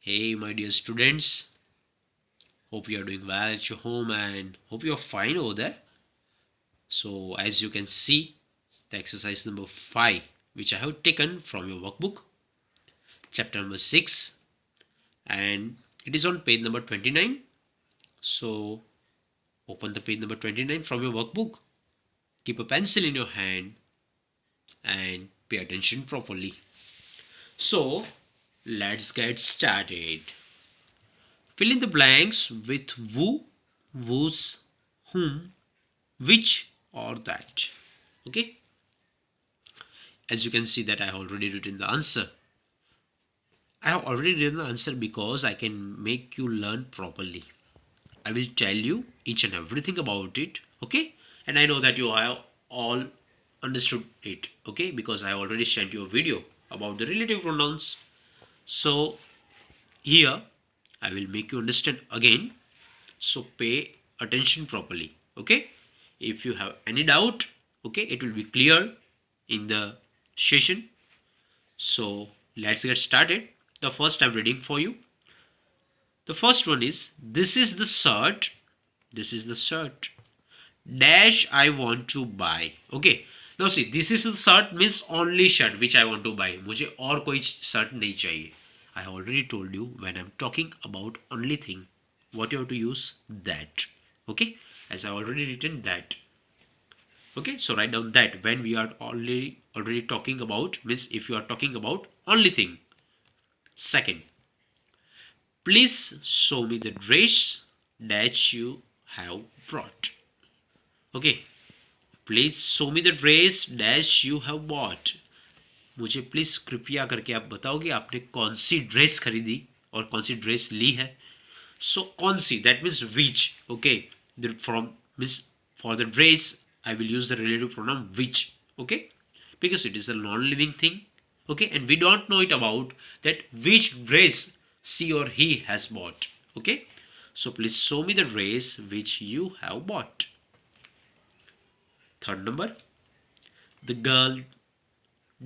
Hey, my dear students, hope you are doing well at your home and hope you are fine over there. So, as you can see, the exercise number 5, which I have taken from your workbook, chapter number 6, and it is on page number 29. So, open the page number 29 from your workbook, keep a pencil in your hand, and pay attention properly. So, let's get started. Fill in the blanks with who, whose, whom, which, or that. Okay, as you can see that I have already written the answer. I have already written the answer because I can make you learn properly. I will tell you each and everything about it. Okay, and I know that you have all understood it. Okay, because I already sent you a video about the relative pronouns. So here I will make you understand again, so pay attention properly. Okay, if you have any doubt, okay, it will be clear in the session. So let's get started. The first I'm reading for you. The first one is, this is the shirt, this is the shirt dash I want to buy. Okay, now see, this is the shirt means only shirt which I want to buy. मुझे और कोई shirt नहीं चाहिए. I already told you, when I'm talking about only thing, what you have to use, that. Okay, as I already written that. Okay, so write down that. When we are already talking about, means if you are talking about only thing. Second, please show me the dress that you have brought. Okay, please show me the dress that you have bought. मुझे please कृपया करके आप बताओगे आपने कौन सी dress खरीदी और कौन सी ड्रेस ली है. सो कौन सी, that means which. Okay, from means for the dress I will use the relative pronoun which. Okay, because it is a non-living thing. Okay, and we don't know it about that which dress she or he has bought. Okay, so please show me the dress which you have bought. Third number, the girl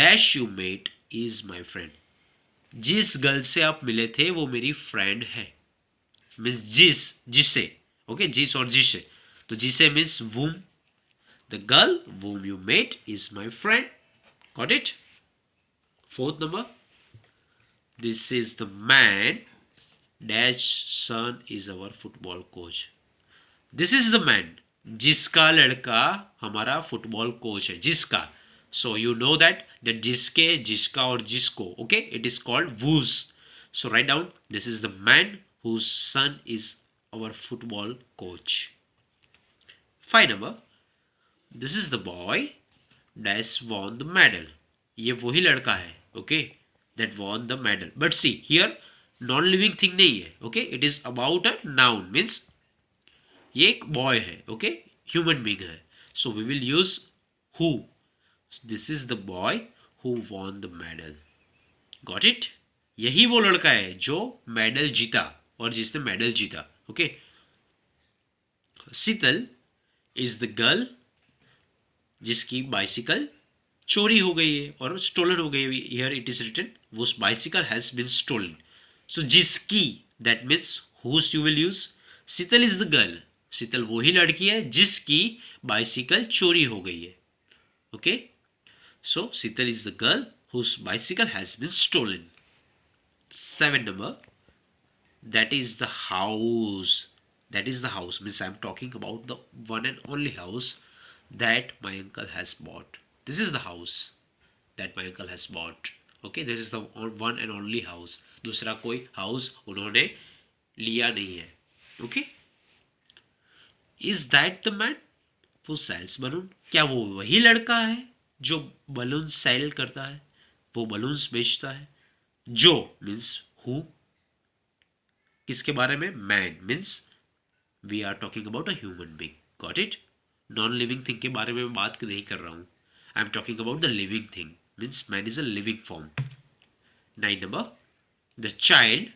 dash you met is my friend. जिस girl से आप मिले थे वो मेरी friend है. Means जिससे. Okay, जिस और जिससे, तो जिसे means वूम. The girl whom you met is my friend. Got it? Fourth number. This is the man dash son is our football coach. This is the man. जिसका लड़का हमारा फुटबॉल कोच है. जिसका. So you know that जिसके, जिसका और जिसको. Okay, it is called whose. So write down, this is the man whose son is our football coach. 5 number. This is the boy that won the medal. ये वही लड़का है. Okay, that won the medal. But see here, non-living thing नहीं है. Okay, it is about a noun, means ये एक boy है. Okay, human being है. So we will use who. This is the boy who won the medal. Got it? यही वो लड़का है जो मेडल जीता और जिसने मेडल जीता. Okay, Sheetal is the girl जिसकी बाइसिकल चोरी हो गई है और स्टोलन हो गई है. हियर इट इज रिटन वो bicycle has been stolen. So जिसकी, that means whose you will use. Sheetal is the girl. Sheetal वही लड़की है जिसकी बाइसिकल चोरी हो गई है. Okay, so Sheetal is the girl whose bicycle has been stolen. 7 number, that is the house. That is the house means I am talking about the one and only house that my uncle has bought. This is the house that my uncle has bought. Okay, this is the one and only house. दूसरा कोई house उन्होंने लिया नहीं है. Okay, is that the man who sells balloon? क्या वो वही लड़का है जो बलून सेल करता है, वो बलून्स बेचता है. जो means who, किसके बारे में, man means we are talking about a human being. Got it? Non living thing के बारे में मैं बात नहीं कर रहा हूँ. I am talking about the living thing, means man is a living form. 9 number, the child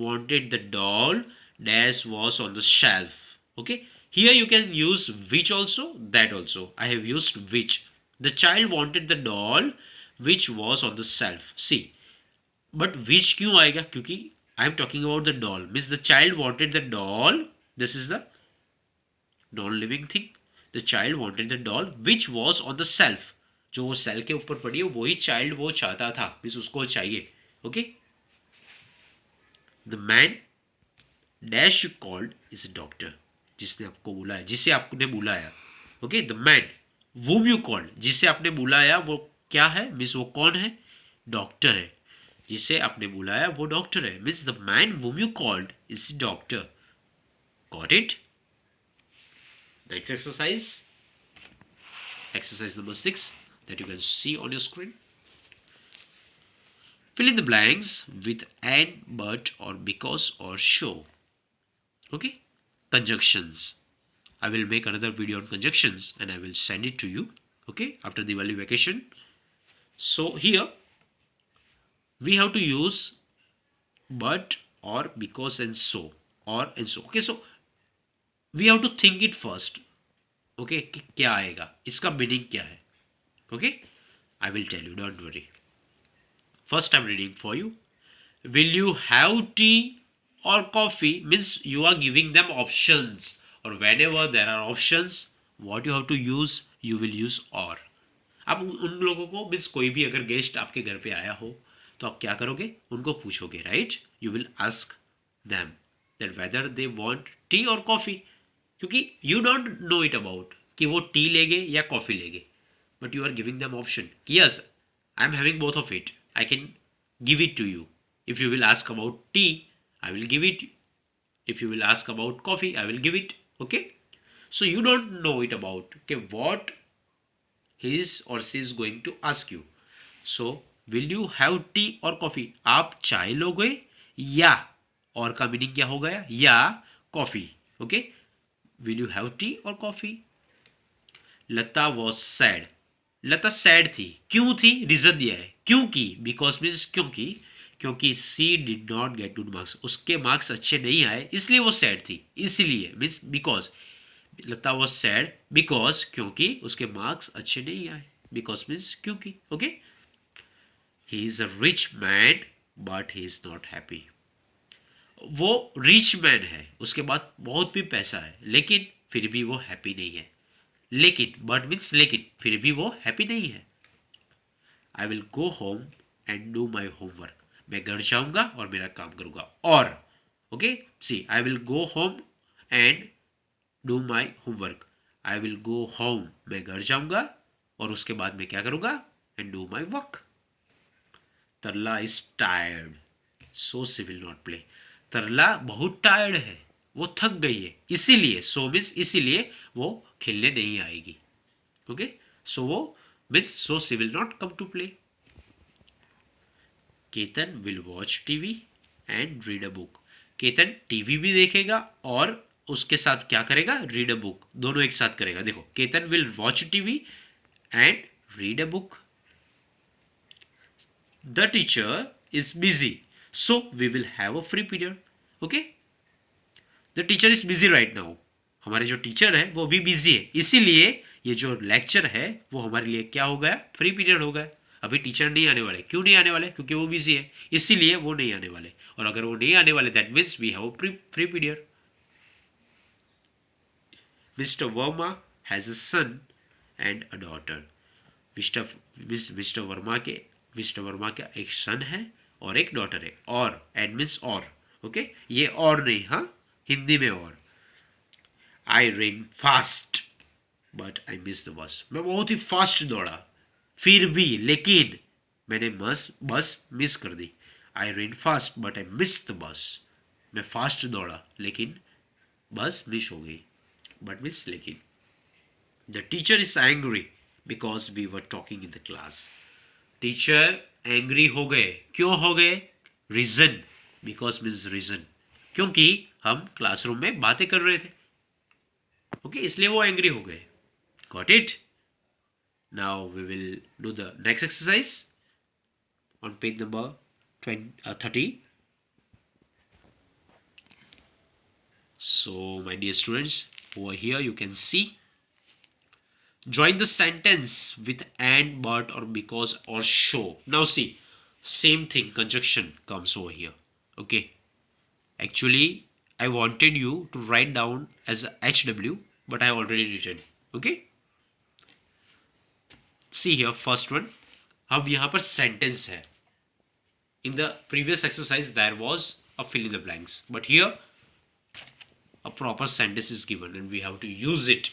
wanted the doll dash was on the shelf. Okay, here you can use which also, that also. I have used which. The child wanted the doll which was on the shelf. See, but which क्यों आएगा, क्योंकि I am talking about the doll. Means the child wanted the doll. This is the non-living thing. The child wanted the doll which was on the shelf. जो वो cell के ऊपर पड़ी है वही चाइल्ड वो चाहता था. मीन्स उसको चाहिए. Okay. The man dash called is a doctor. जिसने आपको बुलाया, जिसे आपने बुलाया. Okay. The man whom you called, जिसे आपने बुलाया वो क्या है? मीन्स वो कौन है? डॉक्टर है. जिसे आपने बुलाया वो डॉक्टर है. Means the man whom you called is doctor. Got it? Next exercise, exercise number 6 that you can see on your screen. Fill in the blanks with and, but, or because, or show. Okay. Conjunctions. I will make another video on conjunctions and I will send it to you. Okay. After the Diwali vacation. So here we have to use but, or, because, and so, or, and so. Okay. So we have to think it first. Okay, कि क्या आएगा, इसका meaning क्या है. Okay, I will tell you, don't worry. First I am reading for you. Will you have tea और coffee? Means you are giving them options, और whenever there are options what you have to use, you will use or. आप उन लोगों को, means कोई भी अगर guest आपके घर पे आया हो तो आप क्या करोगे? उनको पूछोगे, right? You will ask them that whether they want tea और कॉफी, क्योंकि you don't know it about कि वो टी लेंगे या कॉफ़ी लेंगे, but you are giving them option. Yes, I am having both of it, I can give it to you. If you will ask about tea, I will give it. If you will ask about coffee, I will give it. Okay. So you don't know it about कि what he is or she is going to ask you. So will you have tea or coffee? आप चाय लोगे या, और का meaning क्या हो गया, या coffee. Okay. Will you have tea और coffee? Lata was sad. Lata sad थी. क्यों थी? रीजन दिया है. क्योंकि, बिकॉज मीन्स क्योंकि she did not get good marks. उसके मार्क्स अच्छे नहीं आए इसलिए वो सैड थी. इसलिए means because. Lata was sad because, क्योंकि उसके मार्क्स अच्छे नहीं आए. बिकॉज मीन्स क्योंकि. Okay. He is a rich man but he is not happy. वो रिच मैन है, उसके बाद बहुत भी पैसा है, लेकिन फिर भी वो हैप्पी नहीं है. लेकिन, बट मीन्स लेकिन, फिर भी वो हैप्पी नहीं है. I will go home and do my homework. मैं घर जाऊंगा और मेरा काम करूंगा. और okay, see, I will go home and do my homework. I will go home, मैं घर जाऊंगा और उसके बाद मैं क्या करूंगा? And do my work. Tarla is tired so she will not play. Tarla बहुत टायर्ड है, वो थक गई है, इसीलिए. सो मीन्स इसीलिए वो खेलने नहीं आएगी. ओके. सो वो means so she will not come to play. Ketan will watch TV and read a book. Ketan TV भी देखेगा और उसके साथ क्या करेगा? Read a book. दोनों एक साथ करेगा. देखो, Ketan will watch TV and read a book. The teacher is busy so we will have a free period. okay. the teacher is busy right now. हमारे जो टीचर है वो भी बिजी है, इसीलिए ये जो लेक्चर है वो हमारे लिए क्या हो गया? फ्री पीरियड हो गया. अभी टीचर नहीं आने वाले. क्यों नहीं आने वाले? क्योंकि वो बिजी है, इसीलिए वो नहीं आने वाले. और अगर वो नहीं आने वाले, that means we have free period. Mister Verma has a son and a daughter. Mister Verma का एक सन है और एक डॉटर है. और एंड मीन्स और. ओके. ये और नहीं, हाँ, हिंदी में और. आई run fast but I miss the bus. मैं बहुत ही फास्ट दौड़ा, फिर भी, लेकिन मैंने बस मिस कर दी. I run fast but I miss the bus. मैं फास्ट दौड़ा लेकिन बस मिस हो गई. बट मीन्स लेकिन. The teacher is angry because we were talking in the class. Teacher angry हो गए. क्यों हो गए? रीजन. बिकॉज मीन्स रीजन, क्योंकि हम क्लासरूम में बातें कर रहे थे. ओके. इसलिए वो एंग्री हो गए. Got it? Now we will do the next exercise on page number 30. So, my dear students, over here you can see, join the sentence with and, but, or because, or show. Now see, same thing, conjunction comes over here. Okay, Actually, I wanted you to write down as HW, but I have already written. Okay. See here, first one. अब यहाँ पर sentence है. In the previous exercise, there was a fill in the blanks, but here a proper sentence is given and we have to use it.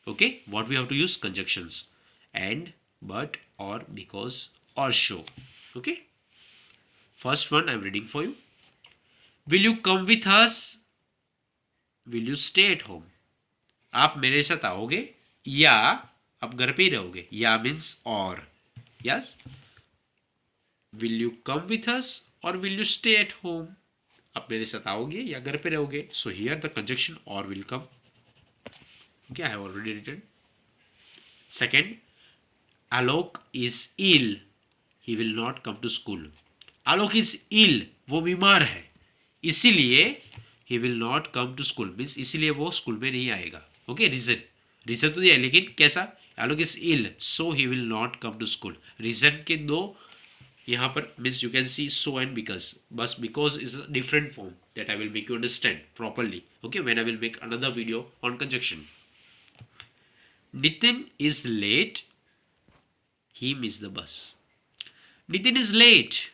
Okay, what we have to use? Conjunctions: and, but, or, because, or show. Okay, first one I'm reading for you. Will you come with us? Will you stay at home? आप मेरे साथ आओगे या आप घर पे ही रहोगे? या means or. Yes, will you come with us or will you stay at home? आप मेरे साथ आओगे या घर पे रहोगे? So here the conjunction or will come. Okay, I have already written. Second, Alok is ill. He will not come to school. Alok is ill. वो बीमार है, इसीलिए he will not come to school means इसीलिए वो school में नहीं आएगा. Okay, reason तो दिया, लेकिन कैसा? Alok is ill, so he will not come to school. Region के दो यहाँ पर means you can see so and because. बस because is a different form that I will make you understand properly. Okay, when I will make another video on conjunction. Nitin is late. He missed the bus. Nitin is late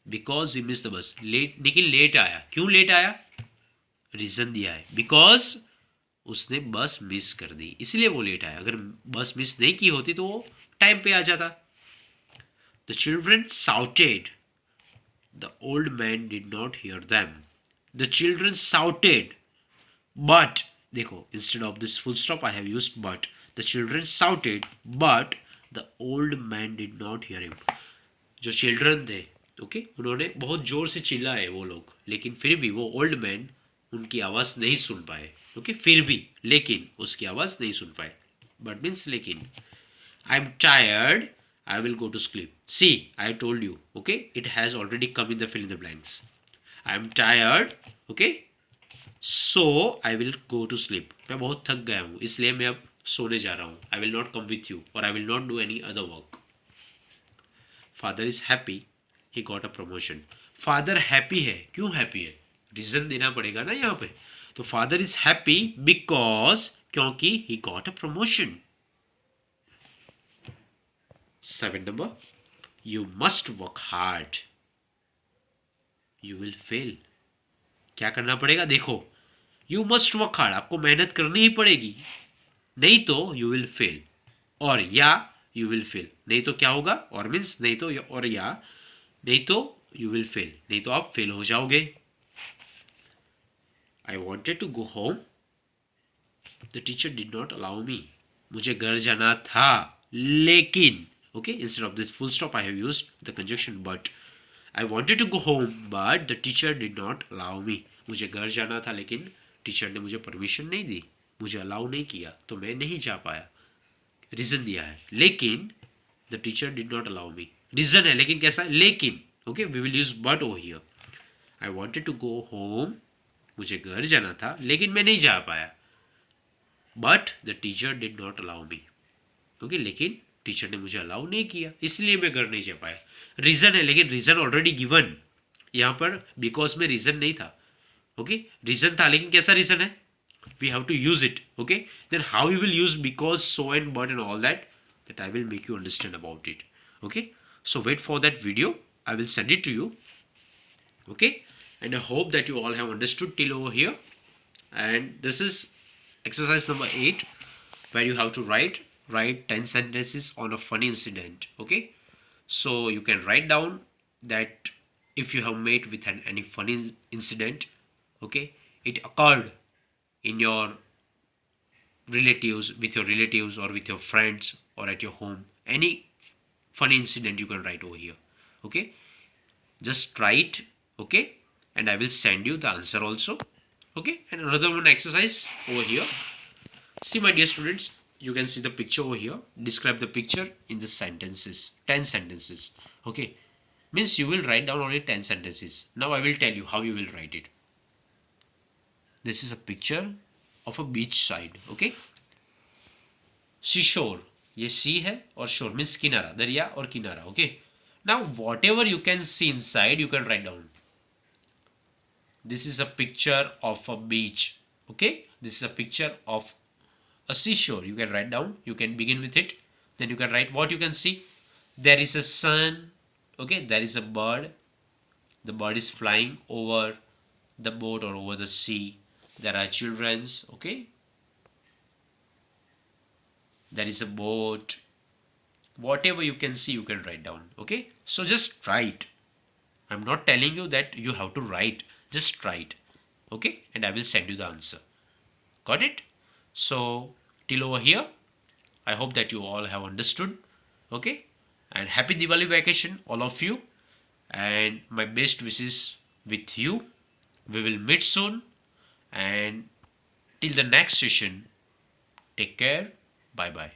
because he missed the bus. Late, Nikhil late आया. क्यों late आया? Reason दिया है, because उसने बस miss कर दी, इसलिए वो लेट आया. अगर बस मिस नहीं की होती तो वो टाइम पे आ जाता. The children shouted. The old man did not hear them. The children shouted, but देखो, instead of this full stop I have used but. The children shouted but the old man did not hear him. जो children थे, okay, उन्होंने बहुत जोर से चिल्लाए वो लोग, लेकिन फिर भी वो ओल्ड मैन उनकी आवाज़ नहीं सुन पाए. ओके, फिर भी, लेकिन उसकी आवाज़ नहीं सुन पाए. बट मीन्स लेकिन. I am tired, I will go to sleep. See, I told you. Okay, it has already come in the fill in the blanks. I am tired, okay, so I will go to sleep. मैं बहुत थक गया हूँ, इसलिए मैं अब सोने जा रहा हूँ. I will not come with you और I will not do any other work. Father is happy, he got a promotion. Father happy है. क्यों हैप्पी है? रीजन देना पड़ेगा ना यहाँ पे. तो फादर इज हैप्पी बिकॉज, क्योंकि ही got a promotion. 7 number, you must work hard, you will fail. क्या करना पड़ेगा? देखो, यू मस्ट वर्क हार्ड, आपको मेहनत करनी ही पड़ेगी, नहीं तो यू विल फेल. और या यू विल फेल, नहीं तो क्या होगा? और मीन्स नहीं तो, और या नहीं तो यू विल फेल, नहीं तो आप फेल हो जाओगे. I wanted to go home, the teacher did not allow me. मुझे घर जाना था, लेकिन. Okay, instead of this full stop I have used the conjunction but. I wanted to go home but the teacher did not allow me. मुझे घर जाना था, लेकिन टीचर ने मुझे परमिशन नहीं दी, मुझे अलाउ नहीं किया, तो मैं नहीं जा पाया. रीजन दिया है, लेकिन the teacher did not allow me. Reason है, लेकिन कैसा? लेकिन. Okay, we will use but over here. I wanted to go home, मुझे घर जाना था, लेकिन मैं नहीं जा पाया. But the teacher did not allow me. Okay, लेकिन टीचर ने मुझे अलाउ नहीं किया, इसलिए मैं घर नहीं जा पाया. रीजन है, लेकिन रीजन ऑलरेडी गिवन. यहाँ पर बिकॉज में रीजन नहीं था. ओके, रीजन था, लेकिन कैसा रीजन है? We have to use it. Okay, then how you will use because, so and but and all that I will make you understand about it. Okay, so wait for that video, I will send it to you. Okay, and I hope that you all have understood till over here. And this is exercise number 8, where you have to write 10 sentences on a funny incident. Okay, so you can write down that if you have met with any funny incident, okay, it occurred in your relatives, with your relatives or with your friends or at your home, any funny incident you can write over here. Okay, just write. Okay, and I will send you the answer also. Okay, and another one exercise over here. See, my dear students, you can see the picture over here. Describe the picture in the sentences, 10 sentences. Okay, means you will write down only 10 sentences. Now I will tell you how you will write it. This is a picture of a beach side. Okay, seashore, ये सी है और shore means किनारा, दरिया और किनारा. Okay, now whatever you can see inside you can write down. this is a picture of a beach. Okay, this is a picture of a seashore. You can write down, you can begin with it, then you can write what you can see. There is a sun. Okay, there is a bird. The bird is flying over the boat or over the sea. There are children's. Okay, there is a boat. Whatever you can see, you can write down. Okay, so just write. I'm not telling you that you have to write, just write. Okay, and I will send you the answer. Got it? So till over here, I hope that you all have understood. Okay, and happy Diwali vacation all of you, and my best wishes with you. We will meet soon, and till the next session, take care. Bye bye.